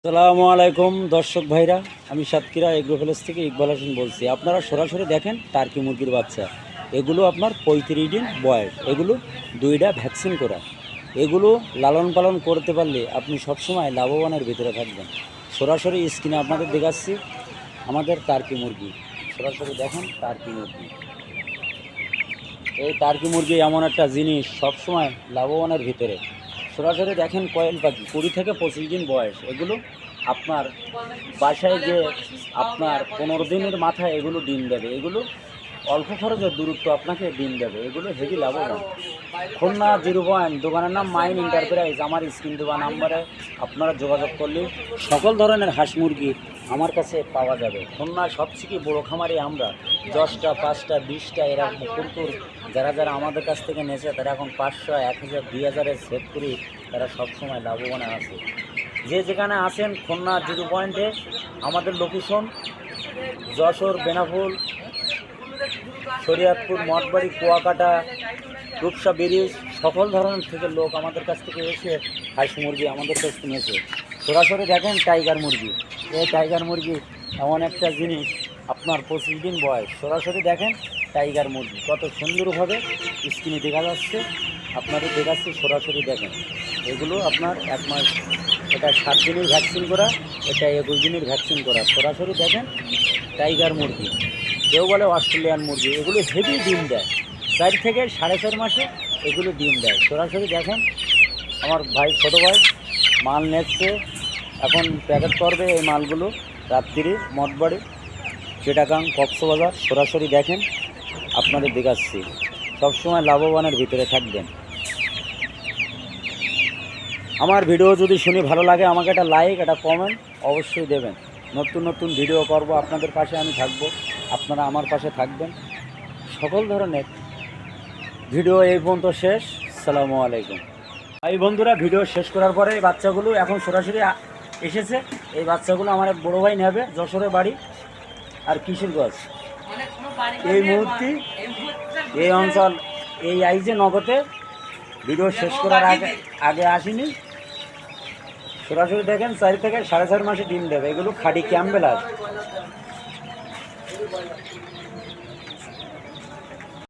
আসসালামু আলাইকুম দর্শক ভাইরা, আমি সাতক্ষীরা এগ্রো প্যালেস থেকে ইকবাল হোসেন বলছি। আপনারা সরাসরি দেখেন টার্কি মুরগির বাচ্চা। এগুলো আপনার 35 দিন বয়স, এগুলো দুইটা ভ্যাকসিন করা। এগুলো লালন পালন করতে পারলে আপনি সবসময় লাভবানের ভিতরে থাকবেন। সরাসরি স্ক্রিনে আপনাদের দেখাচ্ছি আমাদের টার্কি মুরগি। সরাসরি দেখেন টার্কি মুরগি। এই টার্কি মুরগি এমন একটা জিনিস, সবসময় লাভবানের ভিতরে। সরাসরি দেখেন কয়েল পাখি, 20 থেকে 25 দিন বয়স। এগুলো আপনার বাসায় যে আপনার 15 দিনের মাথায় এগুলো ডিম দেবে। এগুলো অল্প খরচের দূরত্ব আপনাকে ডিম দেবে। এগুলো হেভি লাভবান। খুলনা 0 দোকানের নাম মাইন এন্টারপ্রাইজ। আমার স্ক্রিন দেওয়া নাম্বারে আপনারা যোগাযোগ করলে সকল ধরনের হাঁস মুরগি আমার কাছে পাওয়া যাবে। খুলনার সবথেকে বড় খামারি আমরা। 10টা 5টা 20টা এরকম কুকুর যারা যারা আমাদের কাছ থেকে নেছে তারা এখন 500 1000 2000-এর সেট করে তারা সবসময় লাভবান আছে। যে যেখানে আছেন খুলনা 0 আমাদের লোকেশন যশোর, বেনাপোল, শরীয়তপুর, মঠবাড়ি, কুয়াকাটা, রূপসা ব্রিজ, সকল ধরনের থেকে লোক আমাদের কাছ থেকে এসে হাঁস মুরগি আমাদের কাছ থেকে নিয়েছে। সরাসরি দেখেন টাইগার মুরগি। এই টাইগার মুরগি এমন একটা জিনিস, আপনার 25 দিন বয়স। সরাসরি দেখেন টাইগার মুরগি কত সুন্দরভাবে স্ক্রিনে দেখা যাচ্ছে, আপনাদের দেখাচ্ছি। সরাসরি দেখেন এগুলো আপনার 1 মাস, এটা 7 দিনের ভ্যাকসিন করা, এটা 21 দিনের ভ্যাকসিন করা। সরাসরি দেখেন টাইগার মুরগি, কেউ বলে অস্ট্রেলিয়ান মুরগি। এগুলো হেভি ডিম দেয়, 4 থেকে 4.5 মাসে এগুলো ডিম দেয়। সরাসরি দেখেন আমার ভাই, ছোটো ভাই মাল নিচ্ছে, এখন প্যাকেট করবে এই মালগুলো রাত্রি মঠবাড়ি, চিটাগাং, কক্সবাজার। সরাসরি দেখেন আপনাদের দেখাচ্ছি, সবসময় লাভবানের ভিতরে থাকবেন। আমার ভিডিও যদি শুনে ভালো লাগে আমাকে একটা লাইক, একটা কমেন্ট অবশ্যই দেবেন। নতুন নতুন ভিডিও করব, আপনাদের পাশে আমি থাকব, আপনারা আমার পাশে থাকবেন। সকল ধরনের ভিডিও এই পর্যন্ত শেষ। আসসালামু আলাইকুম। এই বন্ধুরা, ভিডিও শেষ করার পরে এই বাচ্চাগুলো এখন সরাসরি এসেছে। এই বাচ্চাগুলো আমার এক বড়ো ভাই নেবে, যশোরের বাড়ি আর কিশোরগঞ্জ। এই মুহূর্তে এই অঞ্চল এই আইজে নগদে ভিডিও শেষ করার আগে আসিনি। সরাসরি দেখেন 4 থেকে 4.5 মাসে ডিম দেবে। এগুলো খাঁটি ক্যাম্বেল আছে।